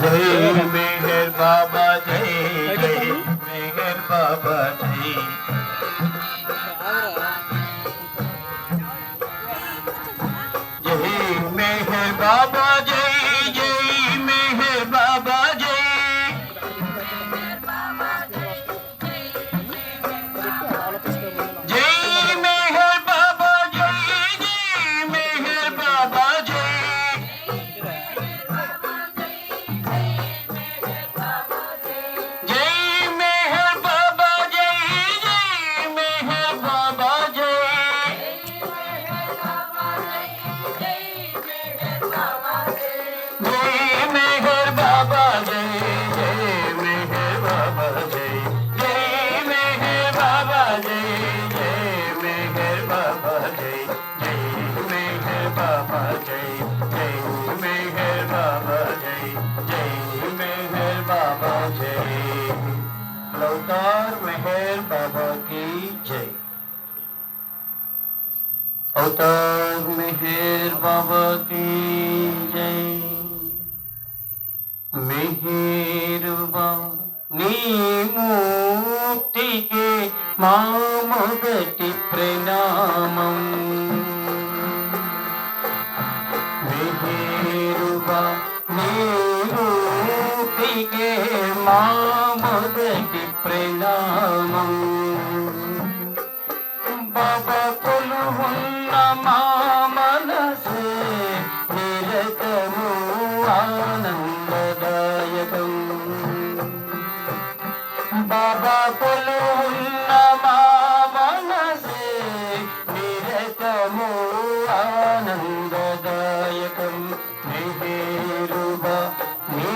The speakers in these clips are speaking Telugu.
जय मेहर बाबा जय जय मेहर बाबा जय जय मेहर बाबा जय जय मेहर बाबा जय अवतार मेहर बाबा की जय। अवतार मेहर बाबा की जय। मेहरुबा नी मूर्तिके मा मोदटी प्रणामं। मेहरुबा नी मूर्तिके मा मोदटी प्रणामं। बाबा కొలువున్న మా మనసే నిరతము ఆనందదాయకం। బాబా కొలువున్న మా మనసే నిరతము ఆనందదాయకం। మెహరుబా నీ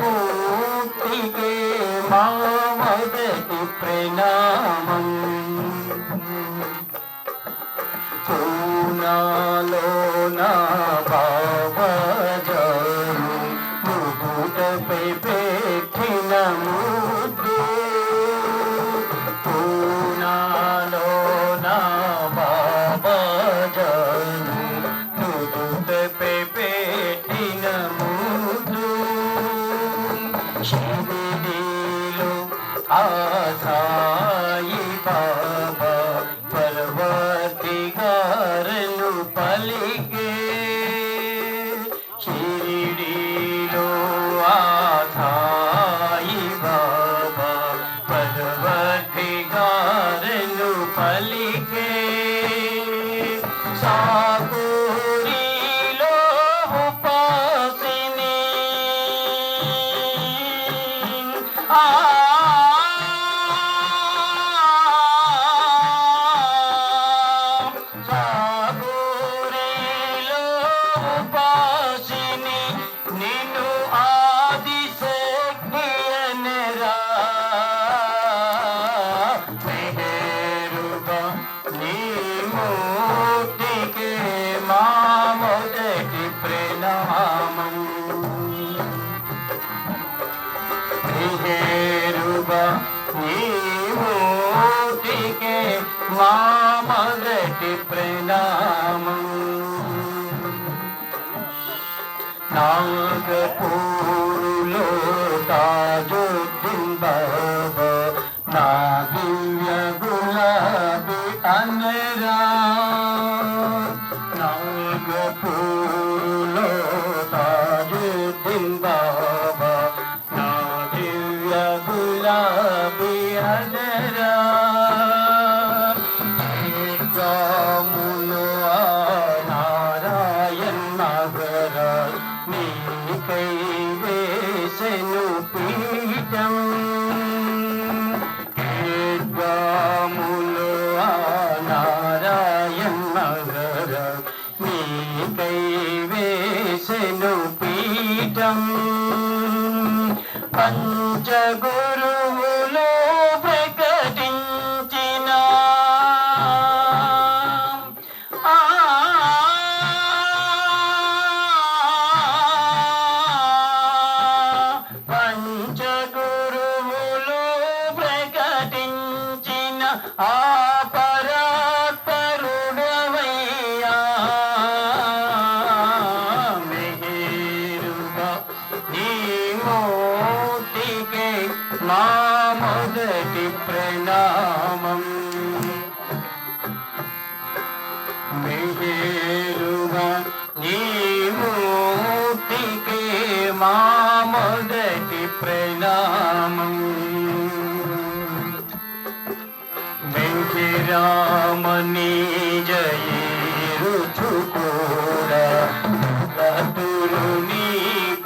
మూర్తికే మా మొదటి ప్రణామం। పూనాలోనా బాబా జాను ముదుటపై పెట్టిన ముద్దు। పూనాలోనా బాబా జాను ముదుటపై పెట్టిన ముద్దు। శిరిడీలో ఆ సాయి బాబా పర్వతిగారను పలికే। షిరిడీలో ఆ సాయి బాబా పర్వతిగారను పలికే। సాగూరిలో ఉపాసిని సాగూరిలో ఉపాసిని నిన్ను ఆదిశక్తి అనరా। మెహరుబా నీ మూర్తికే మా మొదటి ప్రణామం। మెహరుబా నీ మూర్తికే మా మొదటి ప్రణామం। నాగపూరులో తాజుద్దీన్ బాబా నా దివ్య గులాబీ అనరా। నాగపూరులో తాజుద్దీన్ బాబా నా దివ్య గులాబీ అనరా। రాములు ఆ నారాయణ నగర నీకై వేసెను పీఠం। రాములు ఆ నారాయణ నగర నీకై వేసెను పీఠం। పంచగురువులు ప్రకటించిన పంచగురువులు ప్రకటించిన ఆ పరాత్పరుడవయ్యా। మెహరుబా నీ మా మొదటి ప్రణామం. మెహేరుగా నీ మూర్తికి మా మొదటి ప్రణామం. వెంకరామణి జయరుచు కూడా రతులు నీ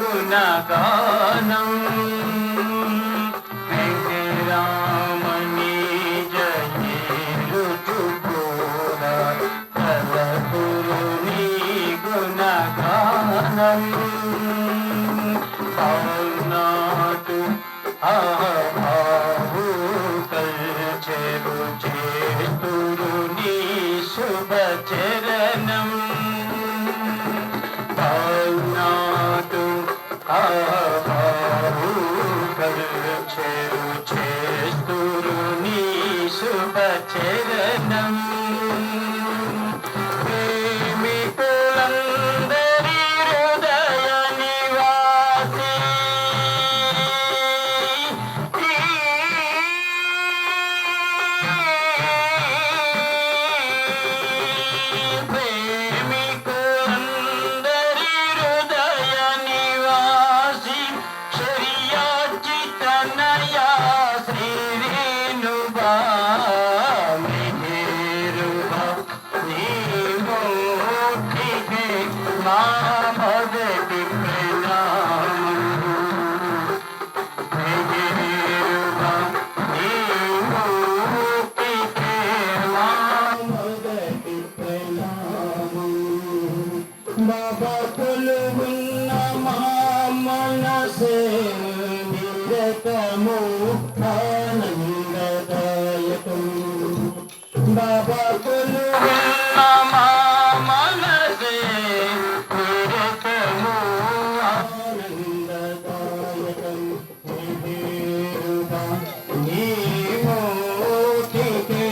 గుణగానం. వెంకరామణి జయరుచు కూడా రతులు నీ గుణగానం. పౌనాటు చెరు చేతురు నీ శుభ చరణం. పౌనాటు చెరు చేతురు నీ శుభ చరణం. ప్రేమికులందరి హృదయ నివాసి బాబా కొలువున్న మా మనసే నిరతము ఆనందదాయకం. బాబా కొలువున్న మా మనసే నిరతము ఆనందదాయకం. నీ మోటికి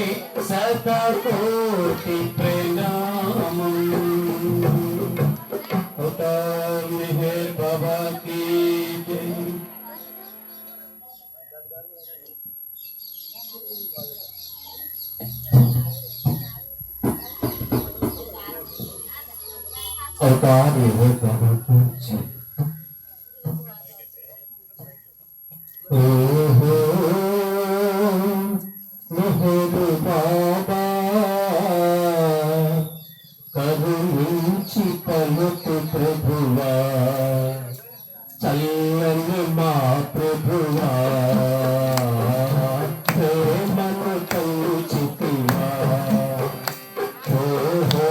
శతకోటి ప్రణామం. मेहर बाबा की जय. अवतार मेहर बाबा की जय. मेहर बाबा కరుణించి పలుకు ప్రభువా, చల్లని మా ప్రభువా, ప్రేమను తోచితివా. ఓహో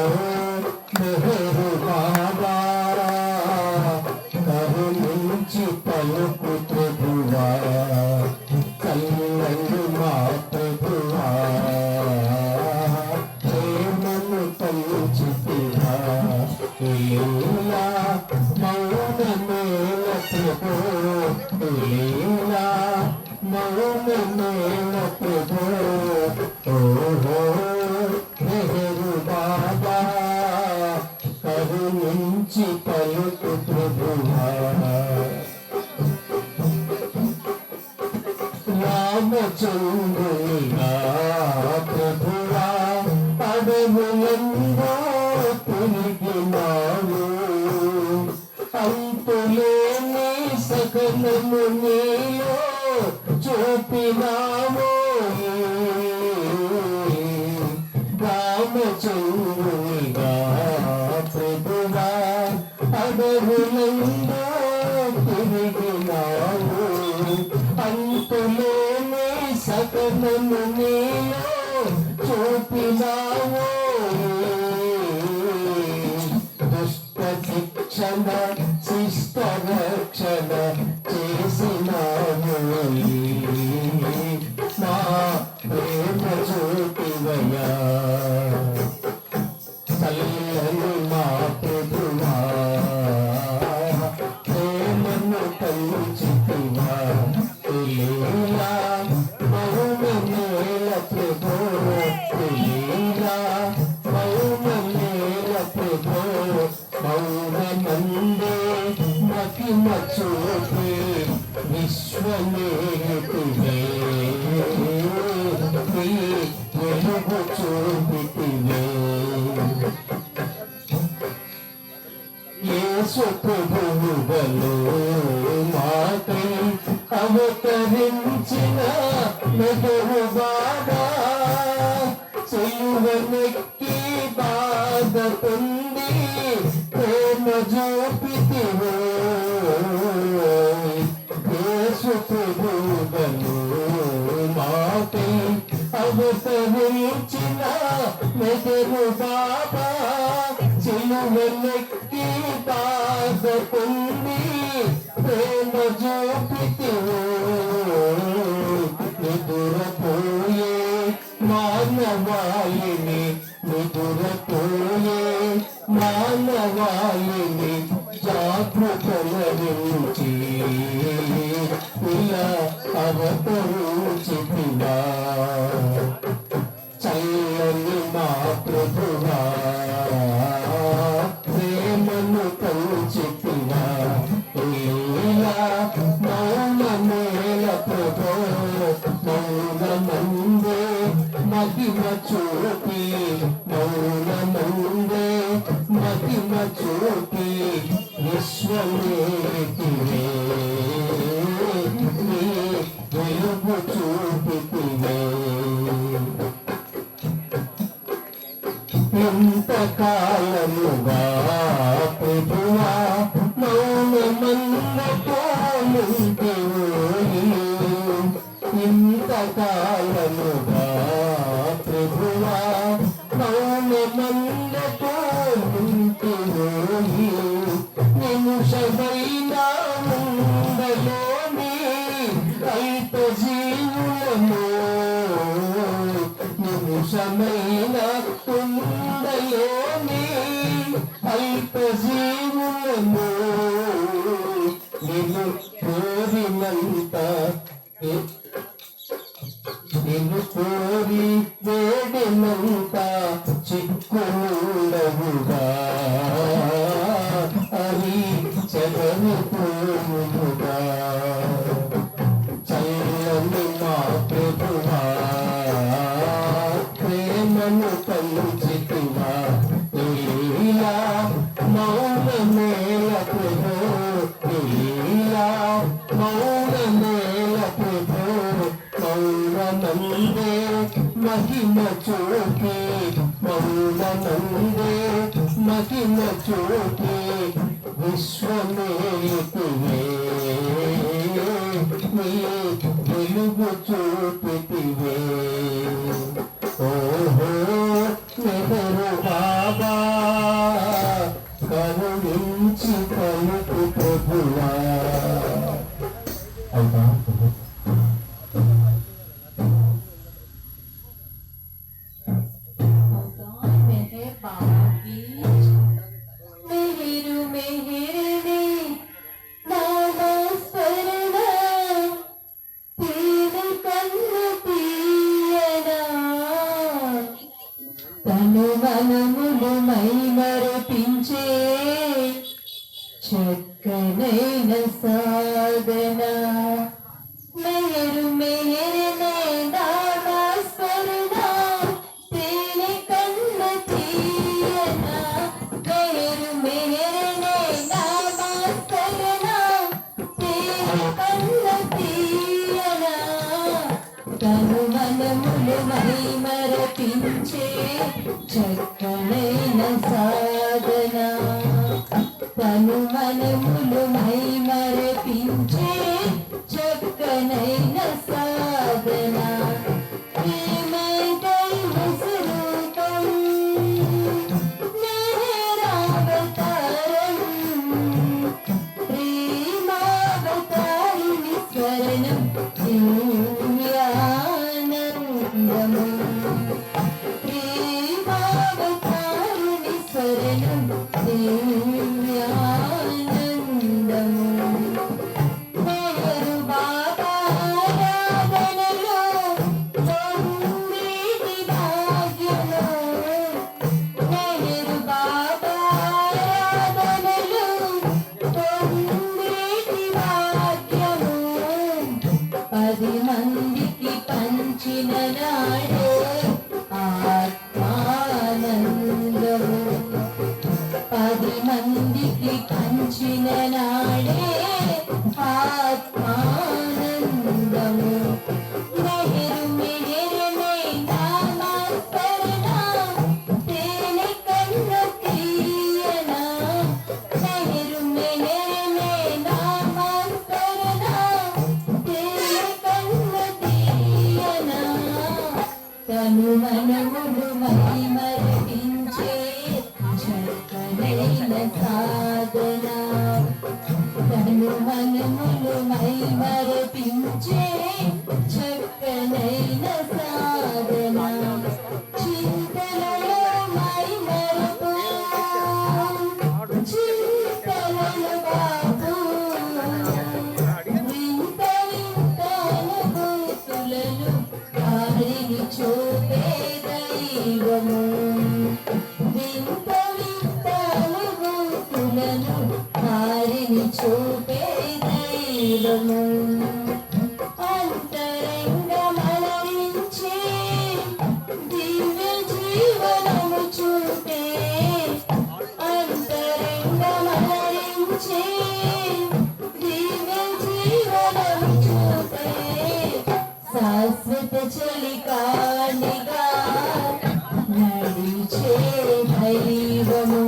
మెహరు బాబా, కరుణించి పలుకు ప్రభువా, చల్లని మా ప్రభువా, ప్రేమను తోచితివా. లీలా మౌనమేల ప్రభో, లీలా మౌనమేల ప్రభో. ఓహో మెహరు బాబా, కరుణించి పలుకు ప్రభువా. రామచంద్రునిగా ప్రభువా, అడవులందో పులిగినాను. అంతులేని సకలము నీలో చూపినాము. రామచంద్రునిగా ప్రభువా, అడవులందో పులిగినాను. అంతులేని సకలము నీలో చూపినాము. శిక్షణ శిష్ట రక్షణ చేసినాము. మా ప్రేమ చూపివయ్యా, చల్లని మా ప్రభువా, మహిమ చూపి విశ్వమేటివే వెలుగు చూపితివే యేసు ప్రభువుగలో మాకై అవతరించిన మెదడు బాబా సిలువనెక్కి బాధ పొంది ప్రేమ చూపితివో యేసు ప్రభువుగలో మాకై అవతరించిన మెదడు బాబా సిలువనెక్కి బాధ పొంది ప్రేమ చూపితివో నిదురపోయే మానవాయిని నిదురపోయే మానవాయిని జాగృతలరించి ఇలా అవతరించితివా చల్లని మా ప్రభువా ప్రేమను పంచితివా ఇలా మౌనమేల ప్రభో మౌనమందే మహిమ చూపి మౌనమందే మహిమ చూపి విశ్వమేటివే వెలుగు చూపితివే ఎంతకాలముగా ప్రభువా మౌనమన్నతో ఇంతకాలముగా ప్రభువా మౌనమన్నతో నిమిషమైన ఉండలోని అల్ప జీవులము నిమిషమైన ఉండలోని అల్ప జీవులము నిన్ను కోరినంత నిన్ను కోరి వేడినంత చిక్కులుండవుగా అని చెదరు పోవుగా చల్లని మా ప్రభువా ప్రేమను పంచితివా ఇలా మౌనమేల ప్రభో ఇలా మౌనమేల ప్రభో మౌనమందే మహిమ చూపి మౌనమందే మహిమ చూపి విశ్వమేటివే వెలుగు చూపితివే ఓహో మెదరు బాబా కరుణించి పలుకు ప్రభువా అవునా తనువనములు మైమరపించే చక్కనైన సాధన మేరు మేరనే నామస్మరణ తేని కన్న తీయన మేరు మేరనే నామస్మరణ తేని కన్న తీయన తనువనములు మైమరపించే చక్కనైన సాధన తనువనములు మైమరపించే చక్కనైన సాధన ప్రేమదైన స్వరూపం నేరావతారం ప్రేమావతారిణి స్మరణం దివ్యానందము ప్రేమావతారిణి స్మరణం దివ్యానందము చిన్ననాడే ఆత్మానందము మెహరు మెహరమే నామస్మరణ తేనె కన్న తీయన మెహరు మెహరమే నామస్మరణ తేనె కన్న తీయన తను మనములు మహిమర్పించే చక్కనైన సాధన తను మనములు మహిమర్పించే చక్కనైన సాధన చింతలలో మైమరపు చింతలలో బాబు వింత వింత అనుభూతులను వారిని చూపే దైవము వింత వింత అనుభూతులను వారిని చూపే దైవము అంతరంగమలరించే దివ్య జీవనము చూపే అంతరంగమలరించే దివ్య జీవనము చూపే శాశ్వత చలికానిగా నడిచే దైవము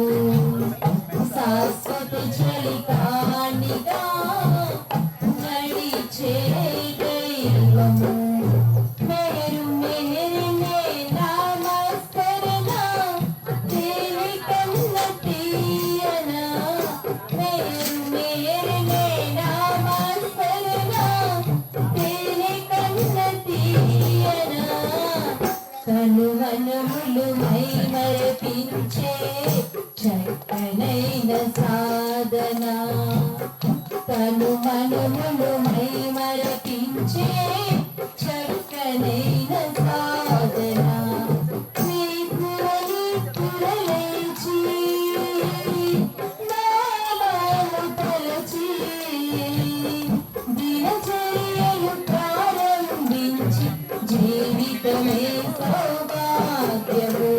శాశ్వత చలికానిగా నడిచే దైవము మెహరు మెహరమే నామస్మరణ తేనె కన్న తీయన మెహరు మెహరమే నామస్మరణ తేనె కన్న తీయన తను మనములు మైమరపించే చక్కనైన సాధన తను మనములు మైమరపించే చక్కనైన సాధన నిద్రలు పురలేచి నామము తలచి దినచర్యలు ప్రారంభించి జీవితమే సౌభాగ్యము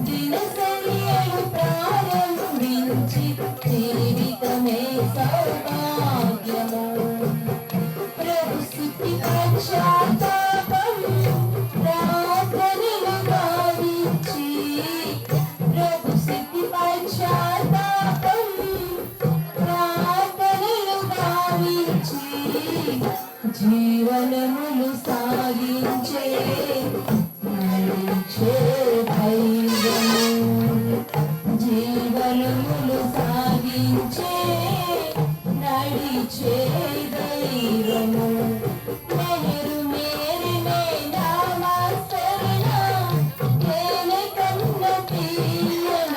దినచర్యలు ప్రారంభించి జీవితమే సౌభాగ్యము ప్రభు స్తుతి పశ్చాత్తాపం ప్రార్థనలు గావించి ప్రభు స్తుతి పశ్చాత్తాపం ప్రార్థనలు గావించి జీవనములు సాగించే నడిచే దైవము జీవనములు సాగించే నడిచే దైవము మెహరు మెహరమే నామస్మరణ తేనె కన్న తీయన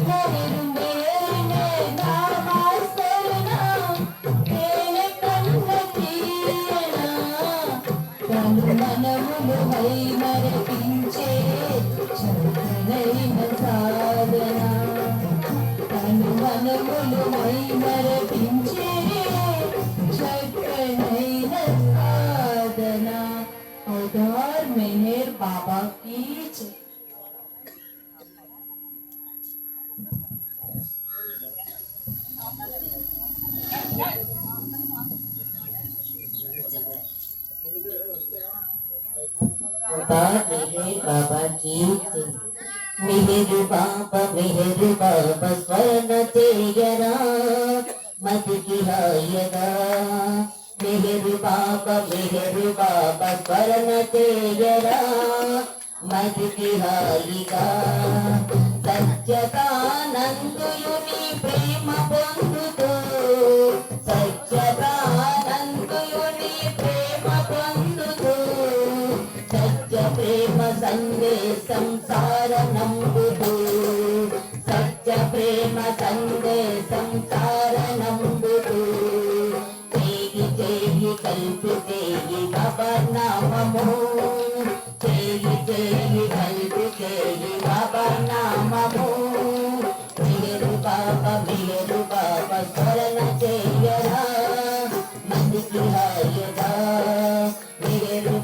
మెహరు మెహరమే నామస్మరణ తేనె కన్న తీయన తను మనములు మైమరపించే చక్కనైన సాధన తను మనములు మైమరపించే చక్కనైన సాధన ఉదార్ మెహర్ బాబా की जय मेहर बाबा की मेहर बाबा स्वर्ण तेरा मत गिरायगा मेहर बाबा स्वर्ण तेरा मत गिरायगा सत्यतानंदयुनि प्रेम बंधुतो सत्यतानंदयुनि प्रेम बंधुतो सत्य प्रेम संदेशं सारणंबुधु सत्य प्रेम संदेशं सारणंबुधु तेगी तेगी कल्पितेगी बाबा नाममो तेगी तेगी कल्पितेगी बाबा नाममो मेहरु बाबा स्वर्ण चेयरा मंदिर हायदा मेहरु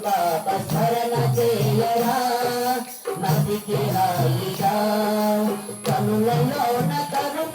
बाबा స్మరణ చేయరా మదికి హాయిగా కనులలోన కరుణ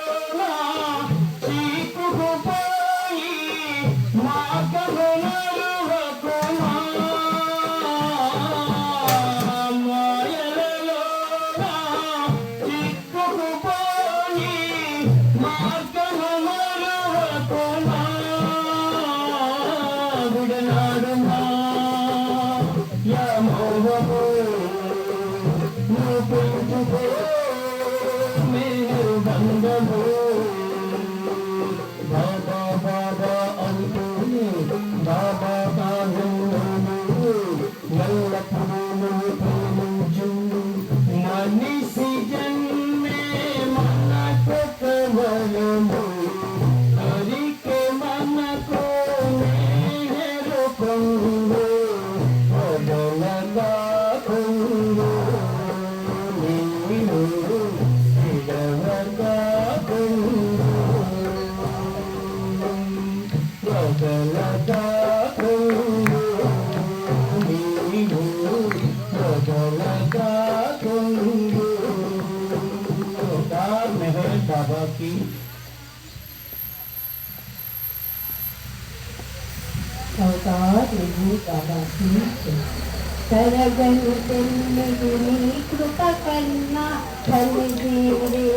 మార్గము మరువకుమా మాయలలోన చిక్కుకుపోయి మార్గము మరువకుమా విడనాడుమా యమోహము నువ్వు పెంచుకో మేరు బంధము బాబా బాబా అంటూనే బాబా కానుడు ఎల్లప్పుడూ ప్రేమించు మనిషి జన్మే మనకు కేవలము హరికి మనకు మేరు పొంగు వదలగా పొంగు నీవు విడవగా పొంగు వదలగా పొంగు నీవు వదలగా పొంగు మెహర్ బాబా की अवतार प्रभु बाबा की सरगनु तेन्निगिनी कृपा कन्ना కలిగిరే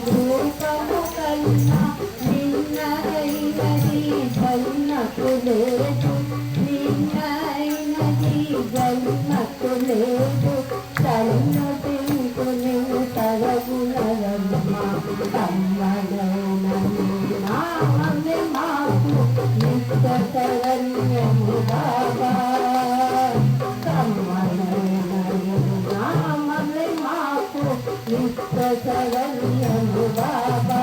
రూపము కన్నా నిన్నైనది జన్మకు లేదు నిన్నైనది జన్మకు లేదు తన్ను తింకుని తరగుణరమ్మ కమ్మడైనది నామమే మాకు నిత్య శరణ్యము బాబా కమ్మడైనది నామమే మాకు నిత్య శరణ్యము బాబా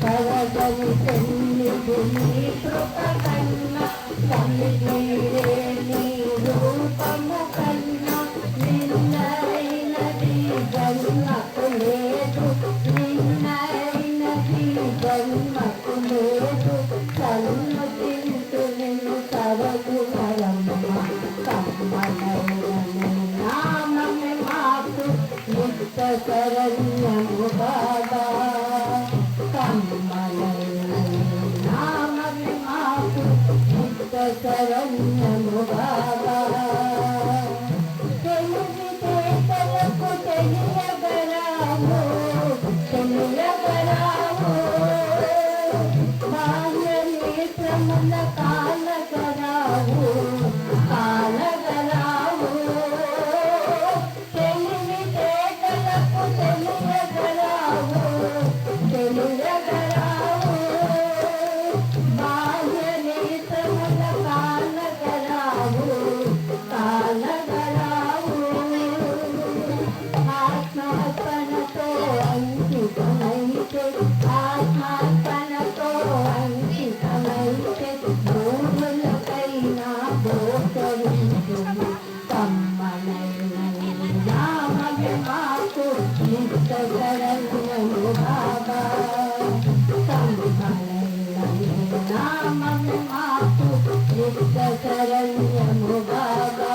కరగని తెన్నిది నీ కృప కన్నా కలిగిరే నీ రూపము కన్నా నిన్నైనది జన్మకు లేదు నిన్నైనది జన్మకు లేదు కన్ను తింటూ నిన్ను తరగుణరమ్మ కమ్మనైనని నామమే మాకు నిత్య శరణ్యము బాబా కమ్మనైనని నామమే మాకు నిత్య శరణ్యము బాబా తెలివితే తలకు తెలియగరాము తెలియగరాము బాహ్య నేత్రముల కాలగరావు కాలగరావు తెలివితే తలకు తెలియగరావు తెలియగరావు బాహ్య నేత్రముల కాలగరావు కాలగరావు ఆత్మార్పణతో అంకితమైతే ఆత్మార్పణతో అంకితమైతే భూములకైనా గోచరించుము కమ్మనైనని నామమే మాకు నిత్య శరణ్యము బాబా కమ్మనైనని నామమే మాకు నిత్య శరణ్యము బాబా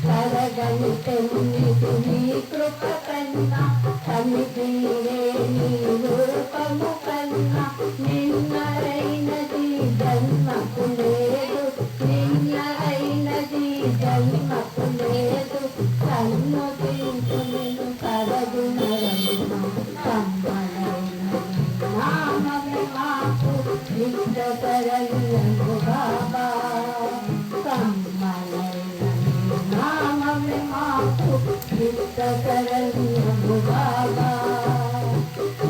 కరగని తెన్నిది నీ కృప కన్నా కలిగిరే నీ రూపము కన్నా నిన్నైనది జన్మకు లేదు నిన్నైనది జన్మకు లేదు కన్ను తింటూ నిన్ను కరగుణరమ్మ కమ్మనైనని నామమే మాకు నిత్య శరణ్యము బాబా కమ్మనైనని నామమే మాకు నిత్య శరణ్యము బాబా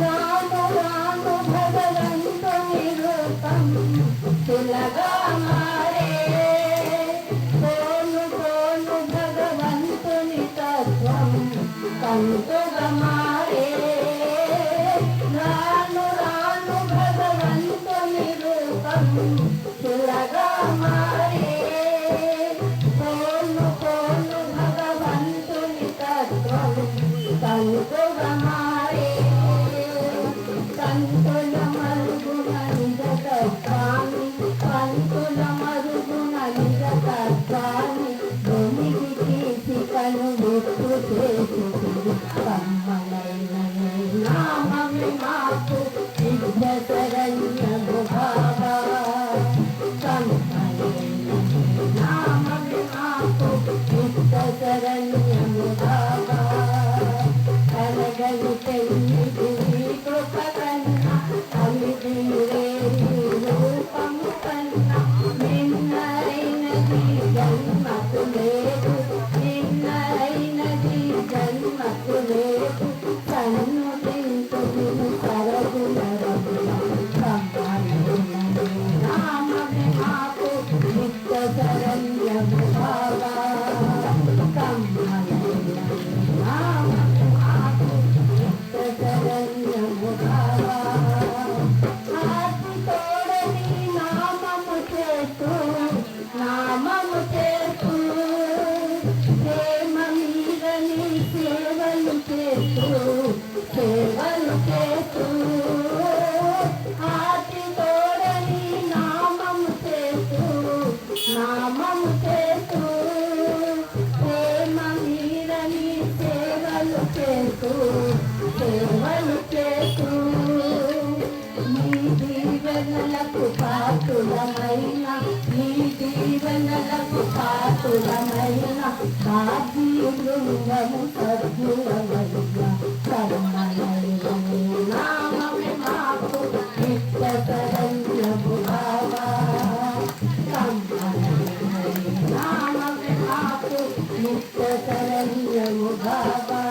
రాము రాము భగవంతుని రూపం తిలగా మారే కోను కోను భగవంతుని తత్వం కంతుగా మారే రాను రాను భగవంతుని రూపం తిలగా మారే కోను కోను భగవంతుని తత్వం కంతుగా మారే కంతుల మరుగున నిజ తత్వాన్ని కంతుల మరుగున నిజ తత్వాన్ని వెలిగి తీసి కను గుర్తు చేసి కమ్మనైనని నామమే మాకు నిత్య శరణ్యము బాబా పాటులమైన నీ దీవెనలకు పాటులమైన కాశీ బృందము సద్గురవయ్య కర్మలయ్య నీ నామమే మాకు నిత్య శరణ్యము బాబా కర్మలయ్య నీ నామమే మాకు నిత్య శరణ్యము బాబా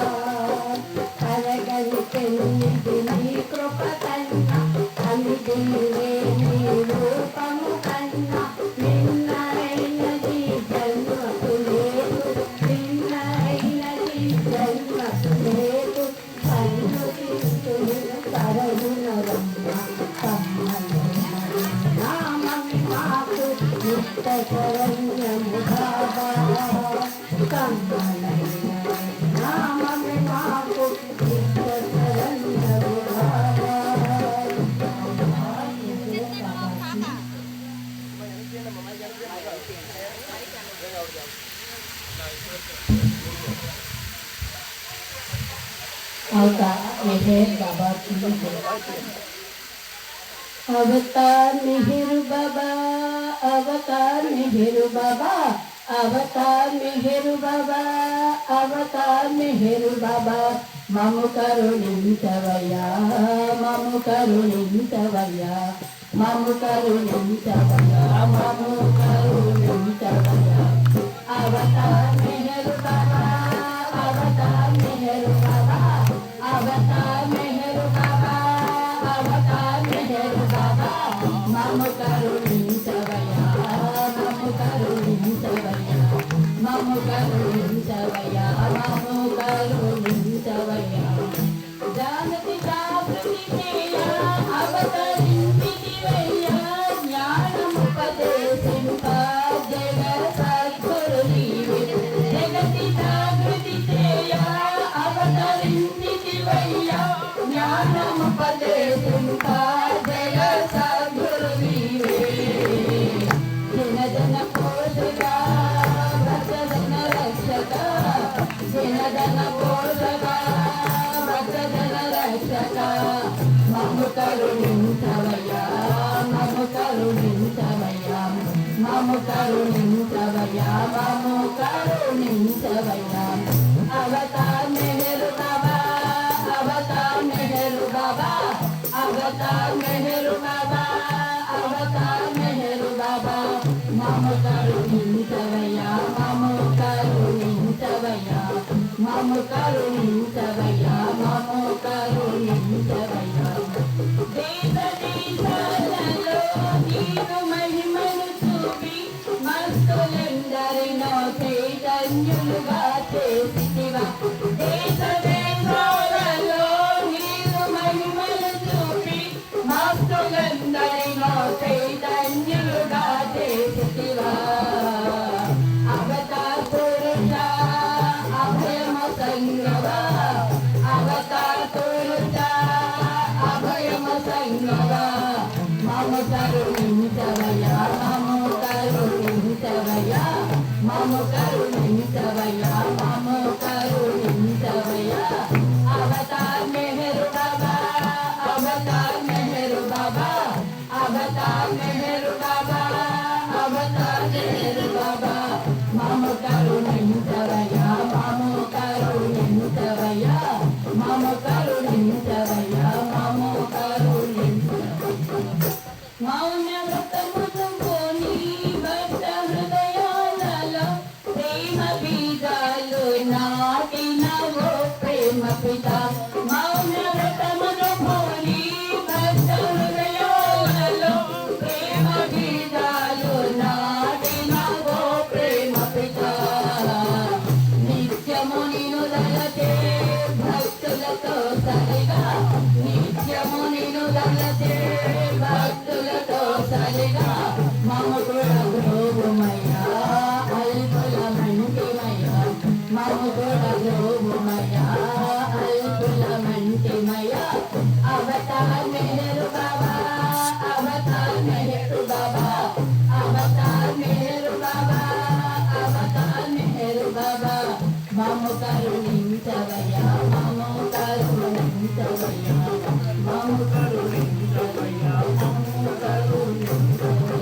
కరగని పెన్నిది నీ కృప కన్నా అమిదివే నీ రూపము కన్నా నిన్నైనది జన్మకు లేదు నిన్నైనది జన్మకు లేదు కన్ను తీసుకుని కరగుణ రమ్మ నామమి మాకు నిత్య శరణ్యము బాబా కమ్మలైన నామమి మాకు నిత్య శరణ్యము బాబా मेहर बाबा की अवतार मेहर बाबा अवतार मेहर बाबा अवतार मेहर बाबा अवतार मेहर बाबा मम करुणिंचवया मम करुणिंचवया मम करुणिंचवया मम करुणिंचवया अवतार मेहर बाबा अवतार मेहर बाबा अवतार मेहर बाबा अवतार मेहर बाबा मम करुणिंचवया मम करुणिंचवया मम करुणिंचवया मम करुणिंचवया जानति जागृतिमेया अवतरिंचितिवया ज्ञानमुपदेशिंपा जगत्सद्गुरुनीवे जगति जागृतिमेया अवतरिंचितिवया ज्ञानमुपदेशिंपा जगत्सद्गुरुनीवे जन जन पोषका भक्तजन रक्षका जन जन पोषका भक्तजन रक्षका मम करुणिंचवया मम करुणिंचवया मम करुणिंचवया मम करुणिंचवया अवतार मेहर बाबा अवतार मेहर बाबा अवतार मेहर बाबा अवतार मेहर बाबा मम करुणिंचवया मम करुणिंचवया मम करुणिंचवया मम करुणिंचवया देश देशाలలో నీవు మహిమను చూపి మస్తులందరినో చైతన్యులుగా చేసితివా దేశ దేశాలలో నీవు మహిమను చూపి మస్తులందరినో చైతన్యులుగా చేసితివా అవతార్ పురుష అభయమ సంగవా అవతార్ పురుష అభయమ సంగవా మమ కరుణించవయా మమ కరుణించవయా మమ కరుణించవయా మమ కరుణించవయా అవతార్ మెహర్ బాబా అవతార్ మెహర్ బాబా అవతార్ మెహర్ బాబా అవతార్ మెహర్ బాబా మమ కరుణించవయా మమ కరుణించవయా మమ కరుణించవయా మమ కరుణించవయా మౌన వ్రతముతోని భక్త హృదయాలలో ప్రేమ బీజాలు నాటినవో ప్రేమ పిత మౌన వ్రతముతోని భక్త హృదయాలలో ప్రేమ బీజాలు నాటినవో ప్రేమ పిత నిత్యము నిన్ను దళతే భక్తులతో సరిగా నిత్యము నిన్ను దళతే భక్తులతో సరిగా మమ కూడా గ్రోభమయ్యా అల్పుల మంటిమయ్యా మమ కూడా గ్రోభమయ్యా అల్పుల మంటిమయ్యా అవతార్ మెహర్ బాబా అవతార్ మెహర్ బాబా అవతార్ మెహర్ బాబా అవతార్ మెహర్ బాబా మమ కరుణించవయ్యా మమ కరుణించవయ్యా మమ కరుణించవయ్యా మమ కరుణించవయ్యా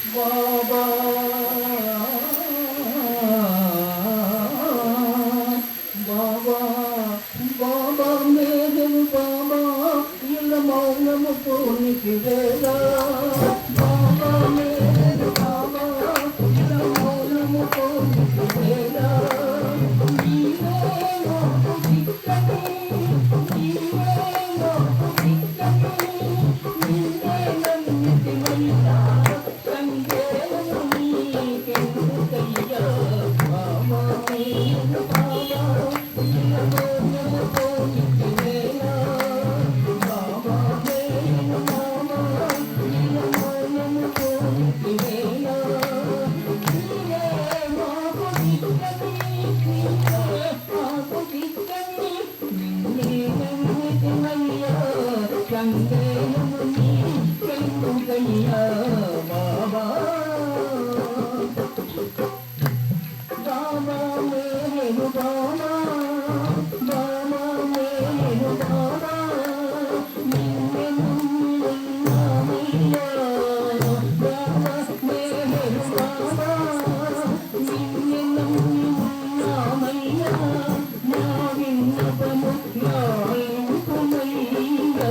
బాబా బాబా బాబా మేరు బాబా ఇళ్ళ మౌనము పూనికి వేళ బాబా మేరు బాబా ఇళ్ళ మౌనము పూనికి వేళ నీవే నాకు దిక్కని నీవే నాకు దిక్కని నిన్నే నమ్మితివయ్యా సందేహము నీకెందుకయ్యా బాబా మేరు బాబా ఇళ్ళ మౌనము పూనికి వేళ బాబా మేరు బాబా ఇళ్ళ మౌనము పూనికి వేళ నీవే నాకు దిక్కని నీవే నాకు దిక్కని నిన్నే నమ్మితివయ్యా సందేహము నీకెందుకయ్యా బాబా బాబా మేరు బాబా బాబా మేరు బాబా నిన్నే నమ్మినామయ్యా బాబా మేరు బాబా నిన్నే నమ్మినామయ్యా నా విన్నపము లాలింపుమయ్యా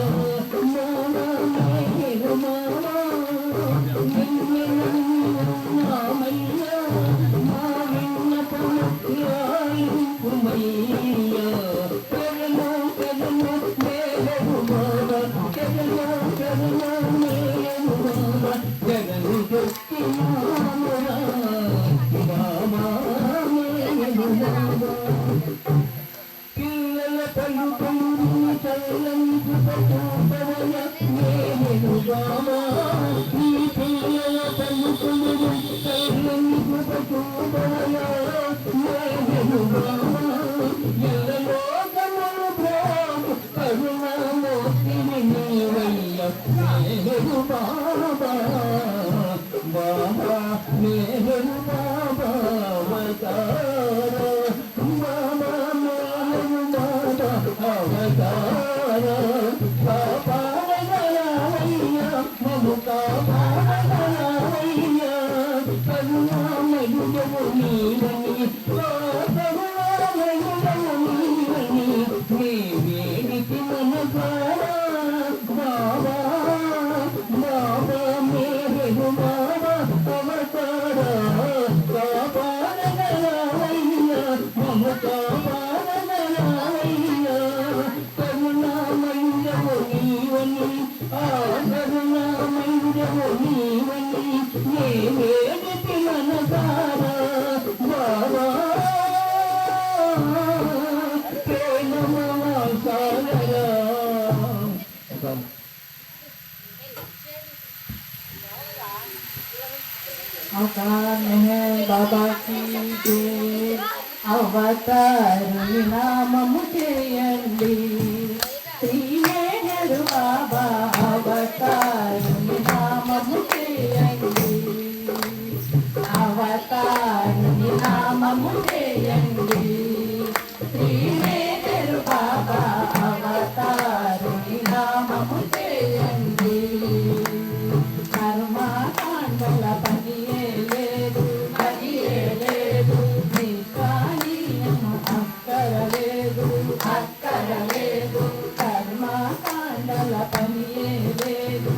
బాబా మేరు బాబా నిన్నే నమ్మినామయ్యా నా విన్నపము లాలింపుమయ్యా పెరము పెరము మేరు బాబా పెరము పెరము మేరు బాబా జగను దొక్కినామురా బాబా మేరు బాబా పిల్లల పలుకులు చల్లని చూపవయ మేరు బాబా నీ పిల్లల పలుకులు చల్లని చూపవయ మేరు బాబా ఎల్లలోకములు బ్రాహ్మ కరుణామూర్తిని నీవయ్య మేరు బాబా బాబా మేరు బాబా అవతార బాబా మేరు బాబా అవతార కాపాడగలవయ్య మము కాపాడగలవయ్య కరుణామయుడవు నీవని కరుణామయుడవు నీవని నీ వేడికి మనసారా బాబా బాబా మేరు బాబా అవతార కాపాడగలవయ్య మము కాపాడగలవయ్య కరుణామయుడవు నీవని ఆ కరుణామయుడవు నీవని నే వేడికి మనసారా బాబా ప్రేమమాసాలరా अवतार है बाबा की जय अवतारुनि नाम मुझे अंडी श्री नेहरू बाबा अवतारुनि नाम मुझे अंडी अवतारुनि नाम मुझे अंडी श्री नेहरू बाबा अवतारुनि नाम मुझे अंडी కర్మకాండల పనియే లేదు నీ కానీయము అక్కరలేదు కర్మకాండల పనియే లేదు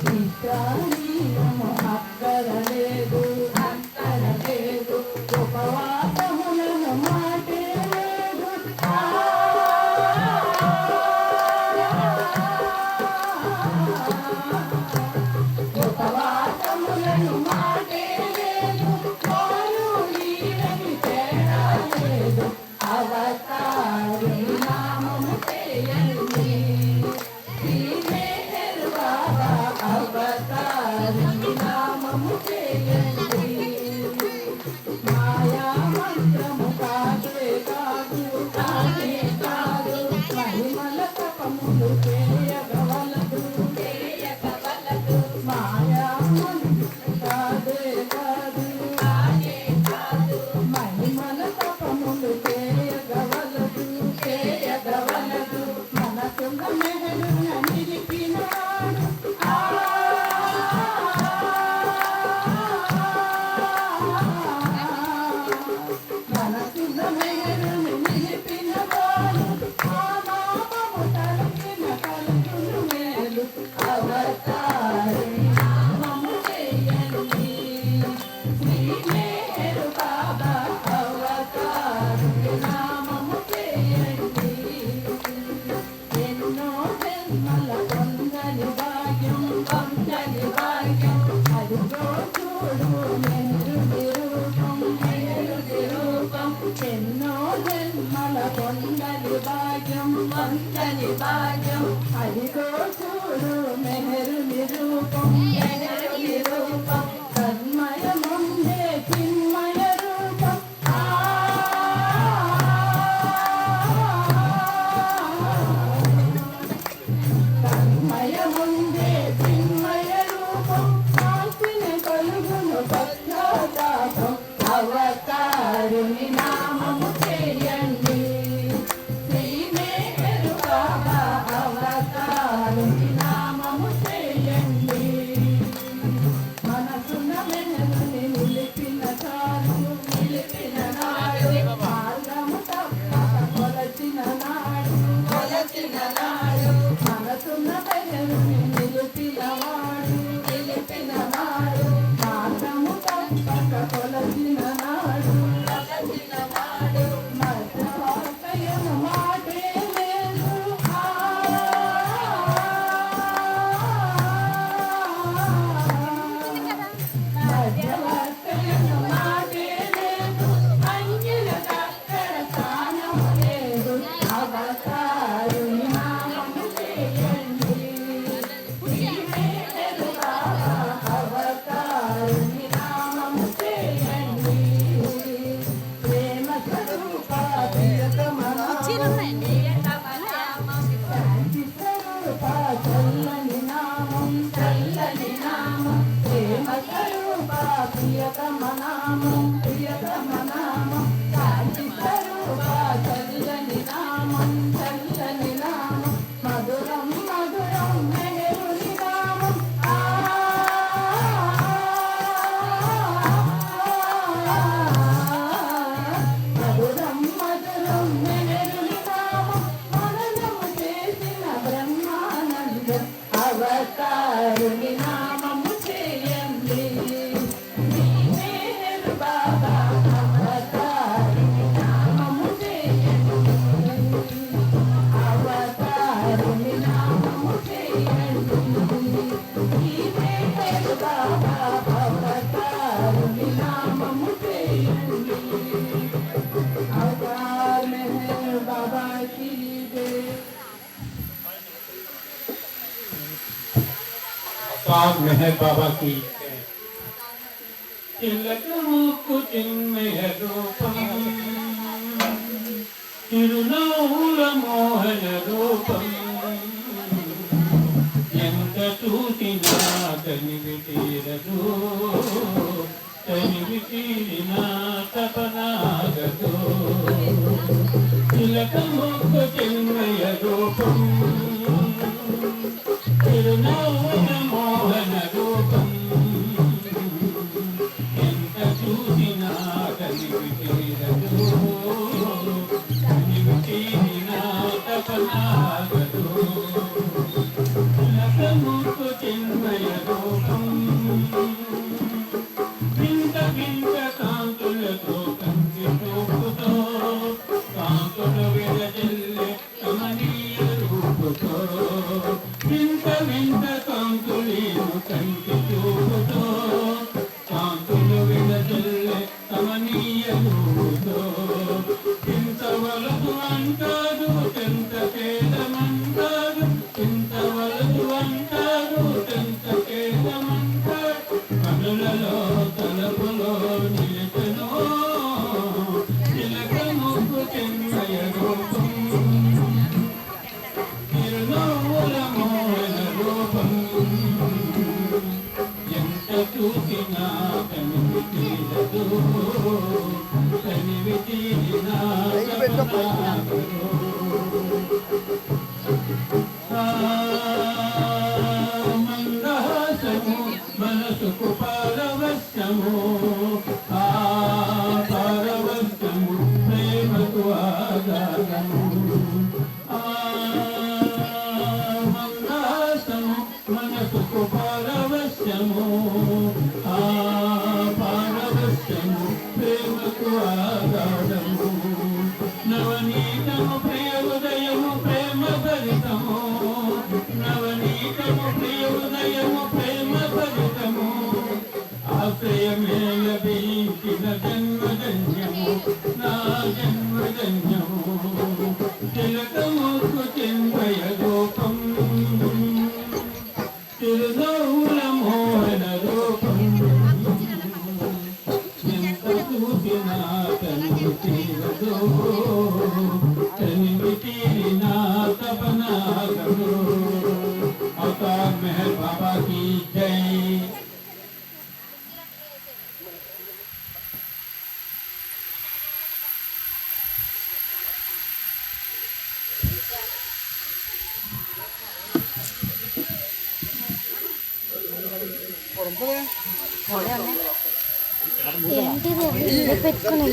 నీ కానీయము అక్కరలేదు ఉపవాసములను మాటే లేదు ఉపవాసములను మాటే లేదు వాయు నీరని తేడా లేదు అవతారుని నామము చేయండి శ్రీ నేహరు బాబా అవతారుని నామము చేయండి మాయా మంత్రము కాదే కాదు మహిమల తపములు చేయగవలదు మాయా మంత్రము కాదే కాదు మహిమల తపములు చేయగవలదు మనసున్న మెహరున నిలిపినా శ్రీమేరు బాబా అవతారుని నామము చేయండి. ఎన్నో జన్మల పొందని భాగ్యం పొందని భాగ్యం అదిగో చూడు నెహ్రుడి రూపం ఎన్నో జన్మల పొందని భాగ్యం పొందని భాగ్యం అదిగో చూడు నెహ్రుడి రూపం తన్మయముందే చిన్మయ రూపం తన్మయముందే చిన్మయ రూపం శాంతిని కలుగును పశ్చాత్తాపం అవతారుని నామము చేయండి. శ్రీమేరు బాబా అవతారుని నామము చేయండి. మనసున మెహరుని నిలిపిన చాలు నిలిపిన నాడు మార్గము తప్పక కొలచిన నాడు కొలచిన నాడు మనసున మెహరుని నిలిపిన వాడు నిలిపిన నాడు మార్గము తప్పక కొలచిన నాడు కొలచిన నాడు మధ్యవార్తయను మాటే లేదు మధ్యవర్తయను మాటే లేదు అంగిలకక్కడ స్థానము లేదు అవతారుని నామము చేయండి. శ్రీమేరు బాబా అవతారుని నామము చేయండి. ప్రేమ స్వరూప ప్రియతమ శాంతి స్వరూప చల్లని నామం చల్లని నామం ప్రేమ స్వరూప ప్రియతమ నామం ప్రియతమ నామం శాంతి స్వరూప చల్లని నామం చల్లని నామం మధురం మధురం నెహరుని నామం మధురం మధురం నెహరుని నామం మననము చేసిన బ్రహ్మానందం అవతారుని నామము చేయండి. శ్రీమేరు బాబా అవతారుని నామము చేయండి. అవతారుని నామము చేయండి. శ్రీమేరు బాబా అవతారుని నామము చేయండి. అవతార్ మెహర్ బాబా की जय. अवतार मेहर बाबा की తిలకముకు చిన్మయ రూపం తిరునవ్వుల మోహన రూపం ఎంత చూసినా తనివి తీరదు తనివి తీరినా తపనాగదు తిలకముకు చిన్మయ రూపం తిరునవ్వుల మోహన రూపం ఎంత చూసినా తనివి తీరదు తనివి తీరినా తపనాగదు తిలకముకు చిన్మయ రూపం వింత వింత కాంతులతో కంటి చూపుతో కాంతులు విరజిల్లే కమనీయ రూపుతో వింత వింత కాంతులీను కంటి చూపుతో కాంతులు విరజిల్లే కమనీయ రూపుతో ఇంత వలదు అంటారు ఎంత పేదమంటారు ఇంత వలదు అంటారు ఎంత పేదమంటారు కనులలో తలపులో నిలిపెను తిలకముకు చిన్మయ రూపం తిరునవ్వుల మోహన రూపం ఎంత చూసినా కనివి తీరదు కనివి తీరినా తపనాగదు. మందహాసము మనసుకు పారవశ్యము ఆ పారవశ్యము ప్రేమకు ఆధారము ఆ మందహాసము మనసుకు పారవశ్యము ఆ పారవ ఆగాడము నవనీతము ప్రియ ఉదయము ప్రేమ భరితము నవనీతము ప్రియ ఉదయము ప్రేమ భరితము ఆశ్రయమే లభించిన జన్మజన్యము నా జన్మజన్యము తిలకముకు చెందయ రూపం తిరునవ్వుల మోహన రూపం ఎంత చూసినా తను తీరదో తనివి తీరినా తపనాగను అవతార్ మెహర్ బాబా की जय। ఏంటిది ఇల్లు పెట్టుకుని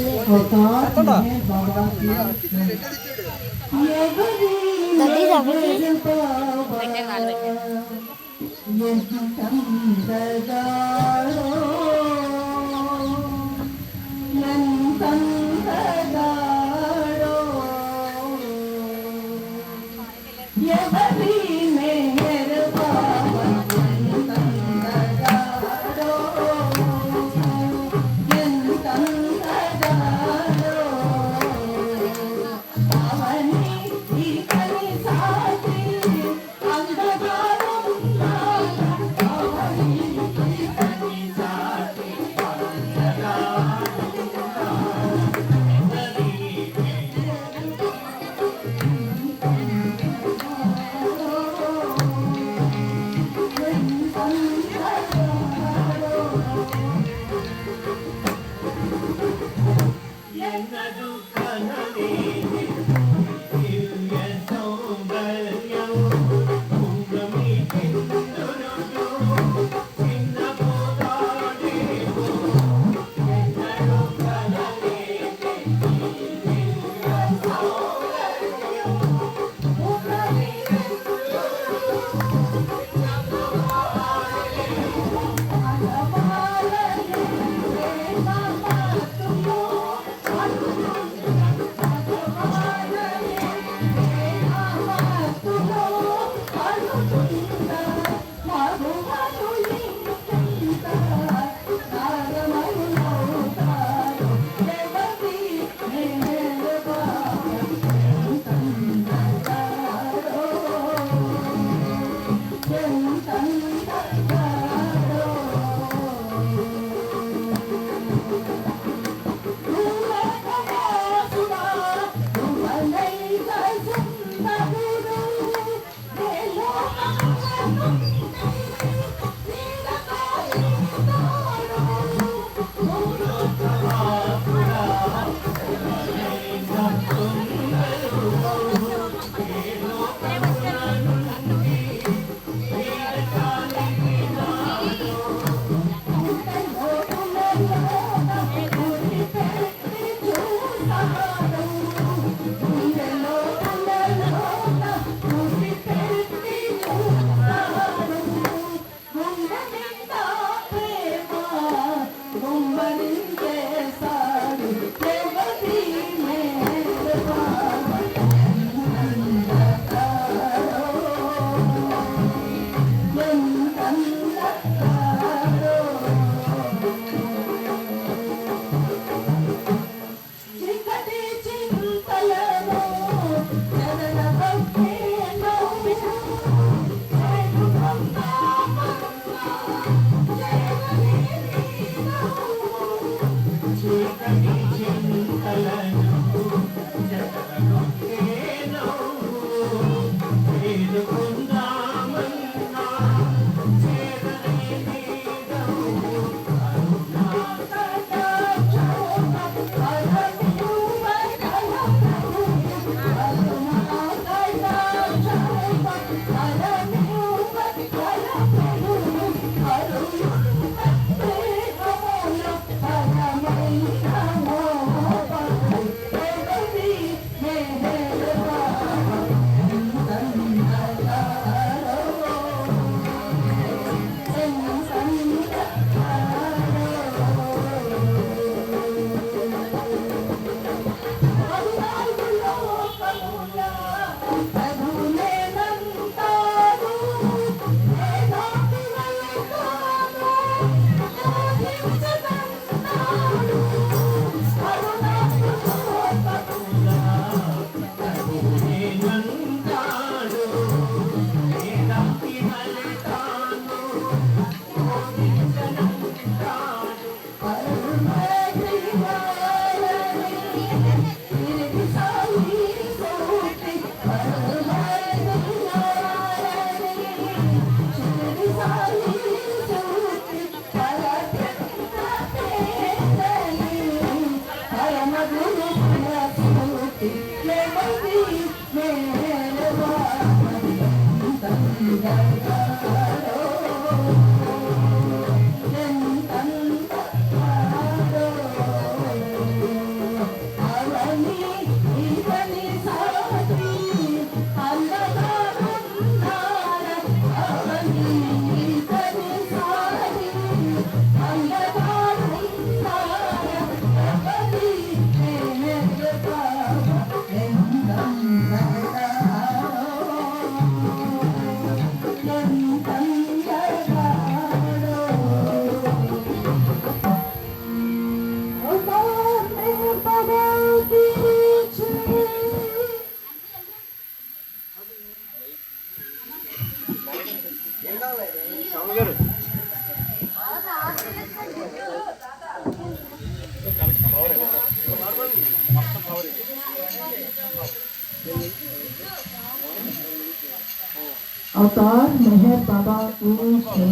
अवतार मेहर बाबा ऊंचे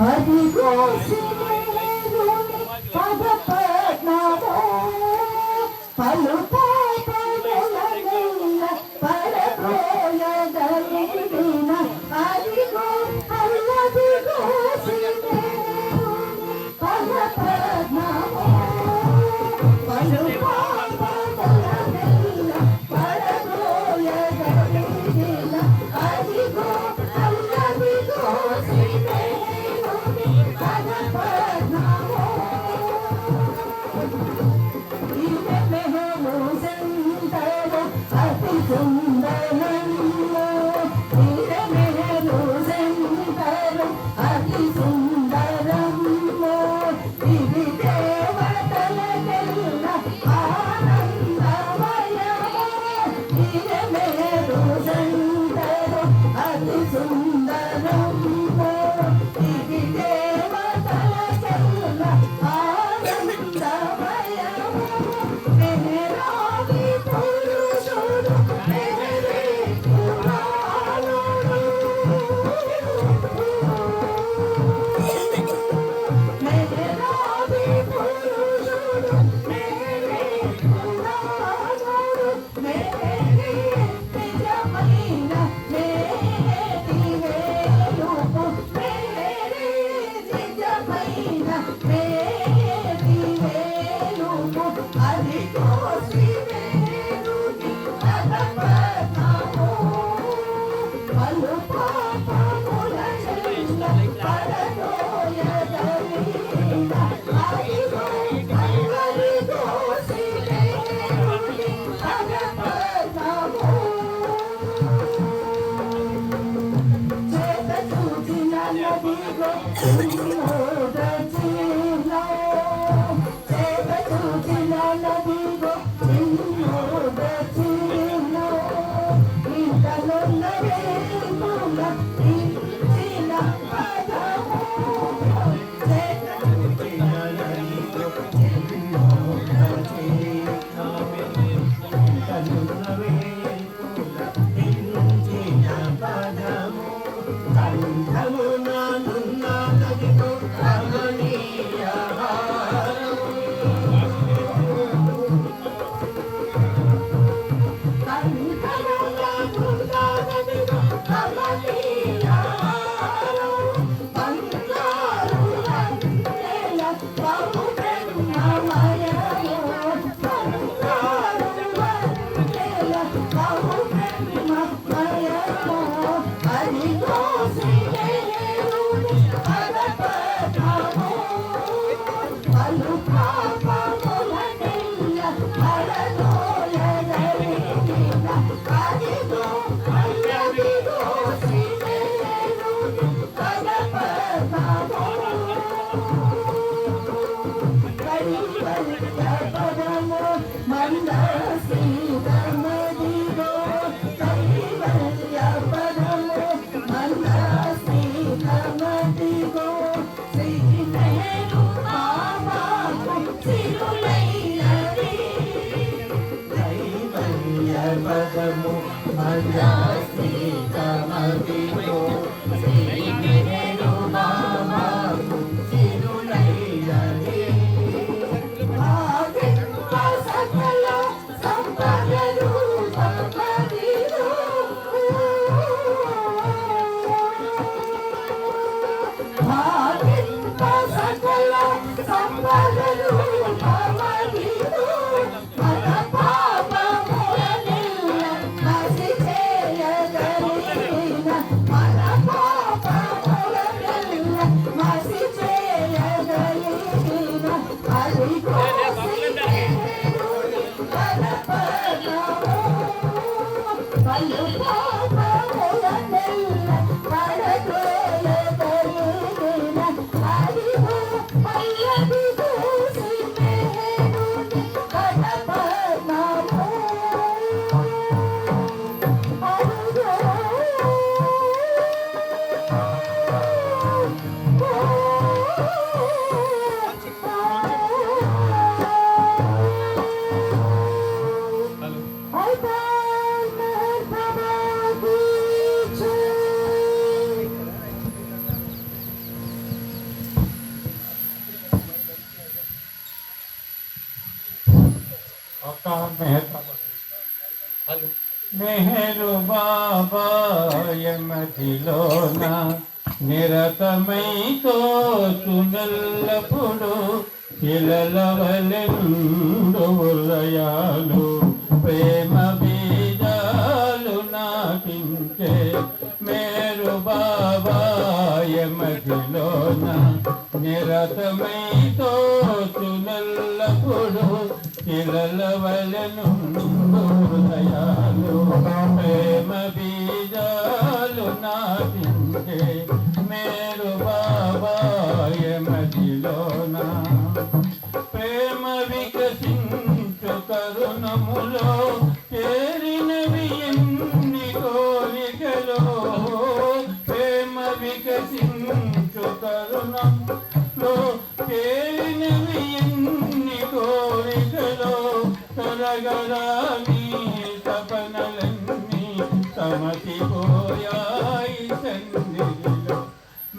अदिगो सिनेरोने पद पद्मावो पलु पदलगैला परप्रोय दलिना अदिगो अल्लादिगो सिनेरोने पद पद्मावो पलु पदलगैला परप्रोय दलिना अदिगो अल्लादिगो सिनेरोने पद पद्मावो इने मेहरो सुंदरो अति सुंदरमो इने मेहरो सुंदरो अति सुंदरमो इदि देवतलगेल्ला आनंदमयमो इने मेहरो सुंदरो अति सुंदरमो इदि देवतलगेल्ला आनंदमयमो मेहराबी पुरुषुडु मेहरे पुराणुडु मेहराबी पुरुषुडु मेहरे पुराणुडु मेहरे నిజమైన మేటి వేలుపు మేరే నిజమైన మేటి వేలుపు అదిగో శ్రీవేణుని పదపద్మము పలు పాపముల చెల్ల పరదోయదలిన అదిగో అల్లరిగో శ్రీవేణుని పదపద్మము చేత చూచిన నదిగో చిన్నోదచిలో చేత చూచిన నదిగో చిన్నోదచిలో ఇంతలోన వేముల ఇంచిన పదము చేత చూచిన నదిగో చిన్నోదచిలో ఇంతలోన వేముల ఇంచిన పదము కంఠమునానున్న నదిగో రమణీయహారము కంఠమునానున్న నదిగో రమణీయహారము బంగారు రంగేల బాబు బ్రహ్మమయము బంగారు రంగేల బాబు బ్రహ్మమయము అదిగో శ్రీవేణుని పదపద్మము పలు పాపముల నెల్ల పరదోయదలిన అదిగో అల్లదిగో శ్రీవేణుని పదపద్మము కైవల్య పదము మందస్మితమదిగో కైవల్య పదము మందస్మితమదిగో శ్రీవేణు బాబాకు సిరులైనది కైవల్య పదము మందస్మితమదిగో శ్రీవేణు బాబాకు సిరులైనది సకల సంపద రూపమదిగో నెహరు బాబా యమతిలోన నిరతమైతో చునల్లపుడు ఇలలవలెండు హృదయాలు ప్రేమ బీజాలు నాటించే మేరు బాబా యమతిలోన నిరతమైతో చునల్లపుడు ఇలలవలెను హృదయాలు ప్రేమ బీజాలు నాటించే మేరు బాబా యమతిలోన ప్రేమ వికసించు కరుణములో చేరినవి ఎన్ని కోరికలో ప్రేమ వికసించు కరుణములో చేరినవి ఎన్ని కోరికలో తరగరాని తపనలన్నీ సమతిపోయాయి సన్నిధిలో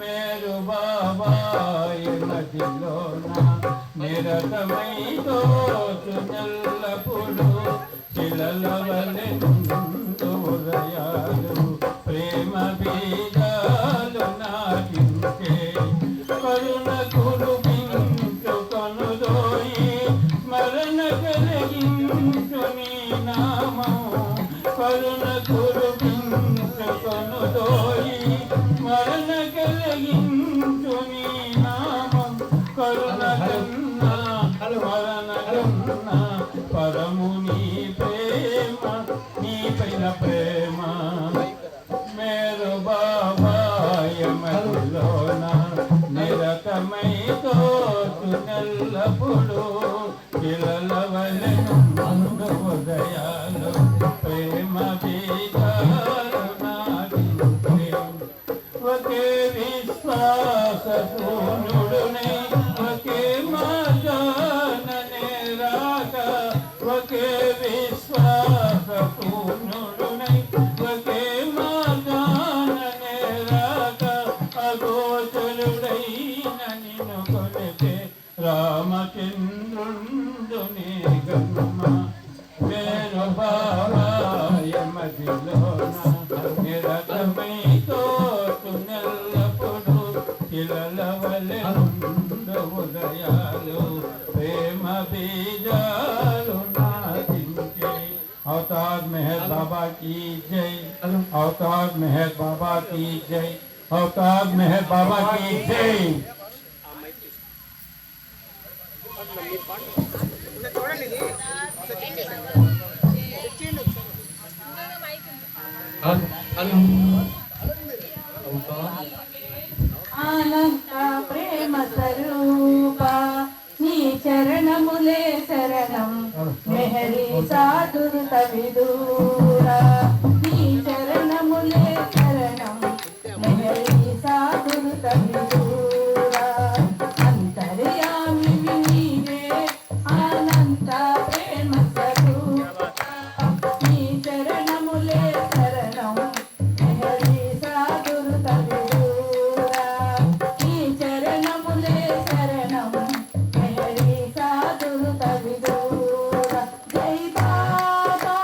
మేరు బాబా యమతిలోన నిరతమైతో చునల్లపుడు చిలలవలెందు హృదయాలు ప్రేమ బీజాలు నాటించే కరుణ కురిపించు కనుదోయి స్మరణ కలిగించు నీ నామం కరుణ కురిపించు కనుదోయి స్మరణ కలిగించు నీ నామం కరుణ కన్నా స్మరణ కన్నా పరము నీ ప్రేమ నీ పైన ప్రేమ మేరు బాబా యమతిలోన నిరతమైతో చునల్లపుడు ఇలలవలెను హృదయాలు ప్రేమ బీజాలు నాటించే ఒకే విశ్వాస శూన్యుడునై ఒకే మాజాననే రాక ఒకే విశ్వాస శూన్యుడునై ఒకే మాజాననే రాక అగోచరుడైన నిన్ను కొలిచే రామచంద్రుండునే గమ్మ మేరు బాబా యమతిలోన నిరతమైతో చునల్లపుడు ఇలలవలెండు హృదయాలు ప్రేమ బీజాలు నాటించే अवतार मेहर बाबा की जय अवतार मेहर बाबा की जय अवतार मेहर बाबा की जय అనంత ప్రేమ స్వరూపా నీ చరణములే శరణం మెహరి సాధురుత విదూరా నీ చరణములే శరణం మెహరి సాధురుత విదూరా అంతర్యామి నీవే అనంత ప్రేమ స్వరూపా నీ చరణములే శరణం మెహరి సాధురుత విదూరా నీ చరణములే శరణం మెహరి సాధురుత విదూరా జై బాబా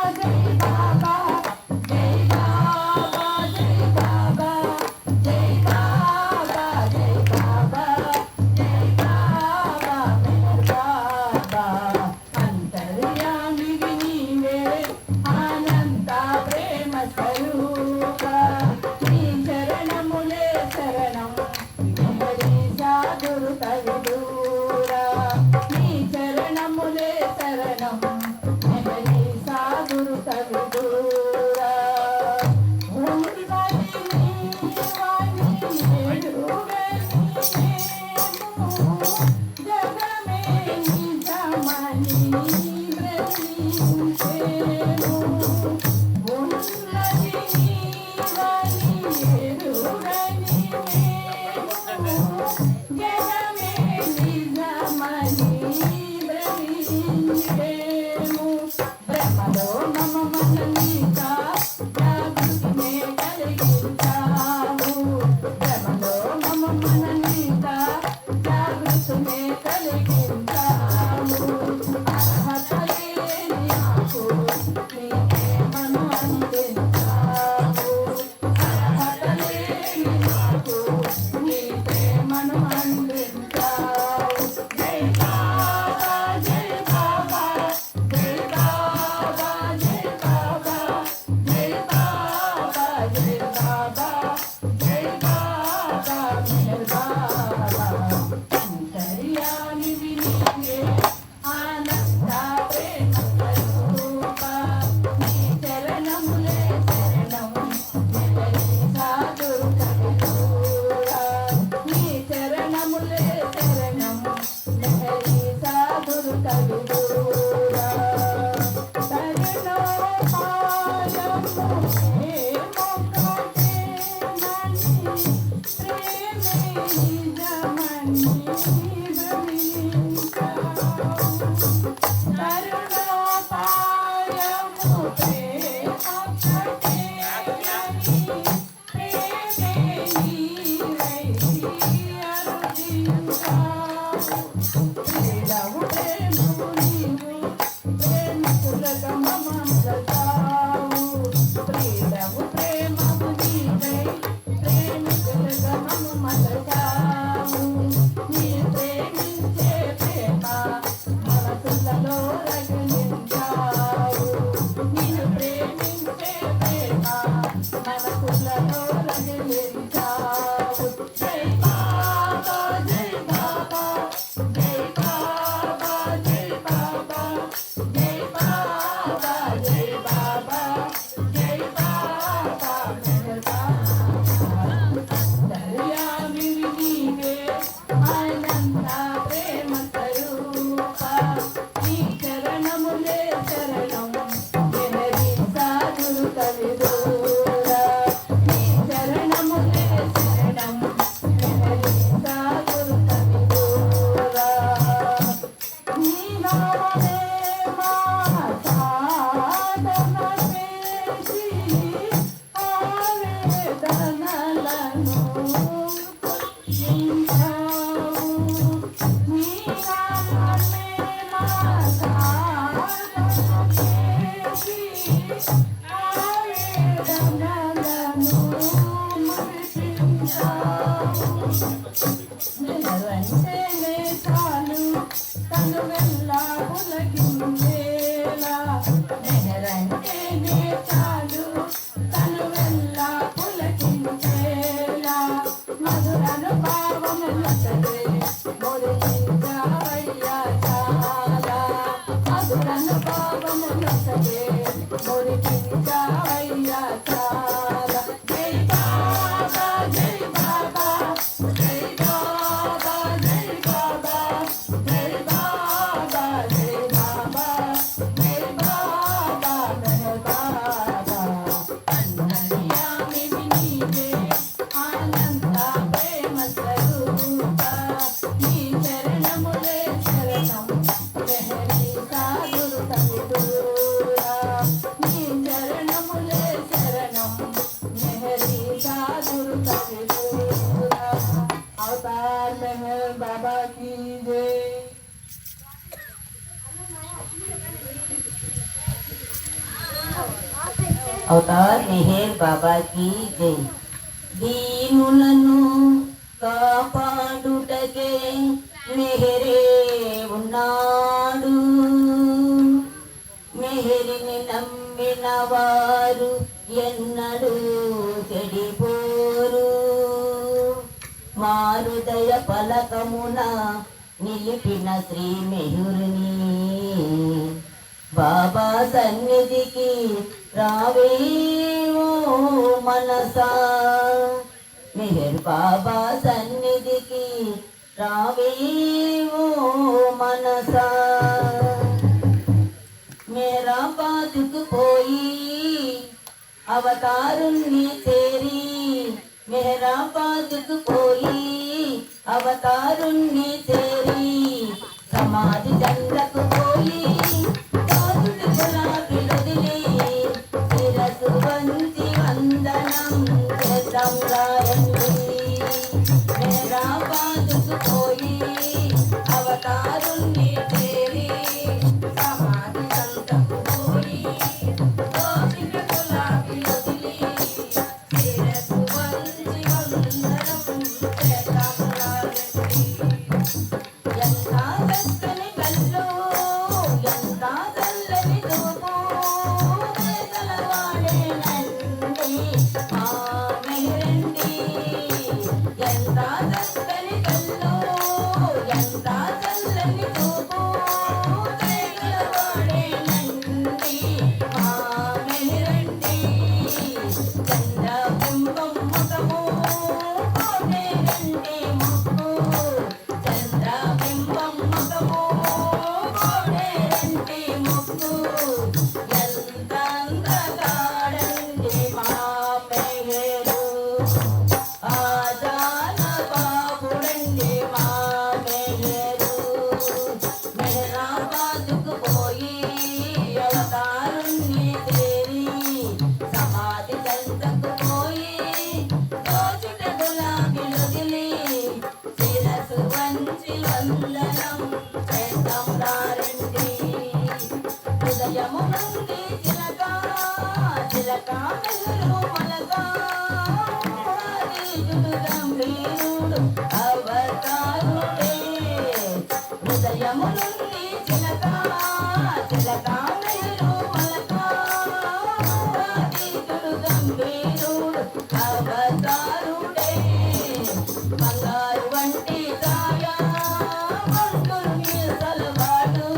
అవతార్ మెహర్ బాబా की जय। దీనులను కాపాడుటకే మెహరే ఉన్నాడు, మెహరిని నమ్మిన వారు ఎన్నడూ చెడిపోరు, మారుదయ పలకమున నిలిపిన శ్రీ మెహరుని బాబా సన్నిధికి రావే ఓ మనసా, మెహర్ బాబా సన్నిధికి రావే ఓ మనసా। అవతారుణ్ణి చేరి మెహరాబాదుకు పోయి అవతారుణ్ణి చేరి సమాధి చంద్రకు పోయి గులాబీలొదిలి శిరసు వంచి వందనం చేద్దాం రండి మెహరాబాదుకు పోయి అవతారుణ్ణి చేరి సమాధి చంద్రకు పోయి గులాబీలొదిలి శిరసు వంచి వందనం చేద్దాం రండి ఎంత చక్కని కళ్ళు ఎంత చల్లని చూపు గలవాడేనండి ఆ మెహరండి ఎంత చక్కని కళ్ళు ఎంత చల్లని చూపు గలవాడేనండి ఆ మెహరండి చంద్రబింబం ముఖము కోటేనండి ముక్కు చంద్రబింబం ముఖము కోటేనండి ముక్కు ఎంత అందగాడండి మా మెహరు ఆజాన బాబుడండి మా మెహరు మెహరాబాదుకు పోయి అవతారుణ్ణి చేరి సమాధి చంద్రకు పోయి దోచుట గులాబీలొదిలి శిరసు వంచి వందనం చేద్దాం రండి హృదయము నుండి చిలక చిలక మెహరు మలక ఆదిశుడు గంభీరుడు అవతారుడే హృదయము నుండి చిలక చిలక మెహరు మలక ఆదిశుడు గంభీరుడు అవతారుడే బంగారు వంటి ఛాయా మంటులు మీసలవాడు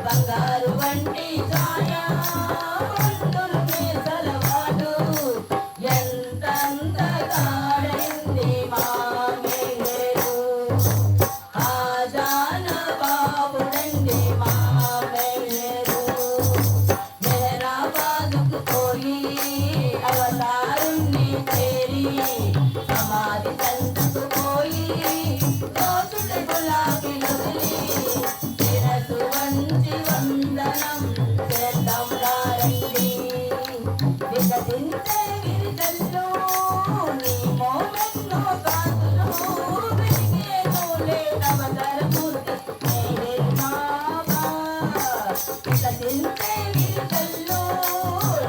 బంగారు వంటి ఛాయా మంటులు మీసలవాడు ఎంత అందగాడండి మా మెహరు ఆజాన బాబుడండి మా మెహరు మెహరాబాదుకు పోయి అవతారుణ్ణి చేరి సమాధి చంద్రకు పోయి దోచుట గులాబీలొదిలి శిరసు వంచి వందనం చేద్దాం రండి వికసించే గిరిజల్లు నీ మోమెన్నో కాంతులు వెలిగేనులే అవతారమూర్తి మెహర్ బాబా వికసించే గిరిజల్లు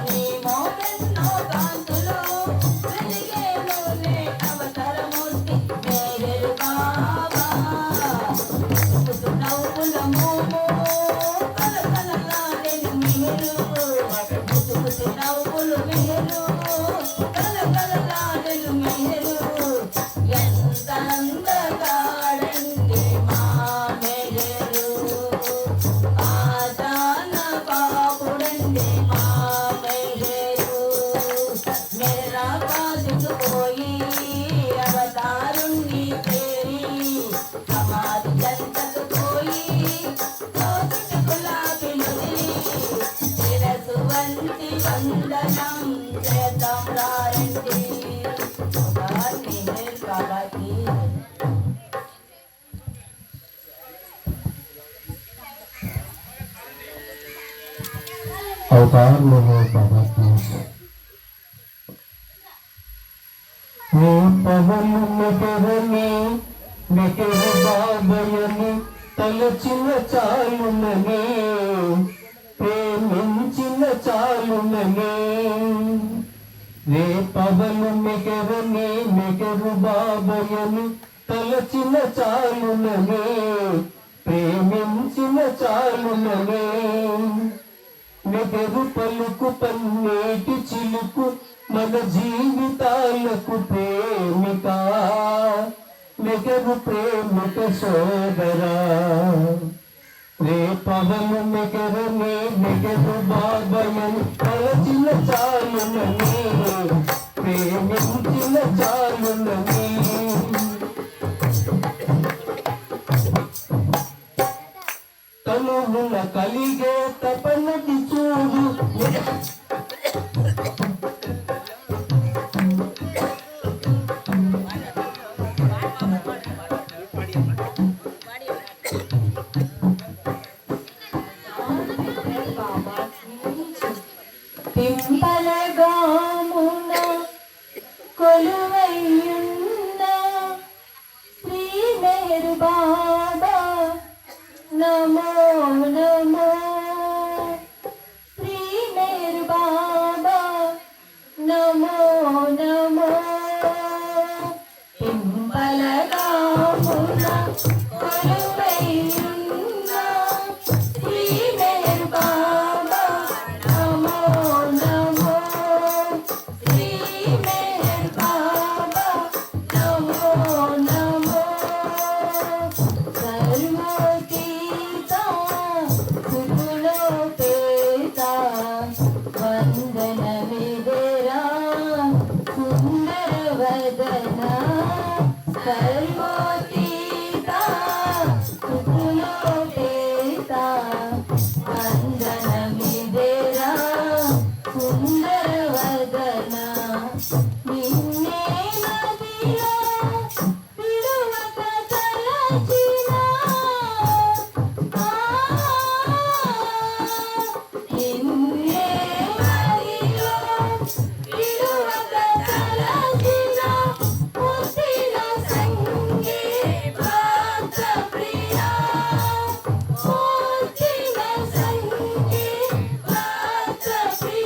నీ మోమెన్నో కాంతులు వెలిగేనులే అవతారమూర్తి మెహర్ బాబా నవ్వుల మోమో కలకలలాడెను మెహరు ముసుగుసి నవ్వులు మెహరు కలకలలాడెను మెహరు ఎంత అందగాడండి మా మెహరు ఆజాన బాబుడండి మా మెహరు మెహరాబాదుకు పోయి అవతారుణ్ణి చేరి సమాధి చంద్రకు పోయి దోచుట గులాబీలొదిలి శిరసు వంచి వందనం చేద్దాం రండి మెహర్ బాబాకి अवतार मेहर बाबा की నీ పవను మెహరని మెహర్ బాబయని తలచిన చాలునని ప్రేమించిన చాలునని రే పవను మెహరని మెహర్ బాబయని తలచిన చాలునని ప్రేమించిన చాలునని మెహరు పలుకు పన్నీటి చిలుకు మన జీవితాలకు ప్రేమిక మెహరు ప్రేమిక సోదరా రే పవను మెహరని మెహరు బాబయని తలచిన చాలునని ప్రేమించిన చాలునని తనువున కలిగే తపనటి చూడు नमो नमो श्री मेरु बाबा नमो नमो पिंपलगामुन కొలువైయున్న శ్రీ మేరు బాబా నమో నమో శ్రీ మేరు బాబా నమో నమో సర్వోతీత సుకులోపేత వందనమిదెరా సుందర వదన సర్వోతీత సుకులోపేత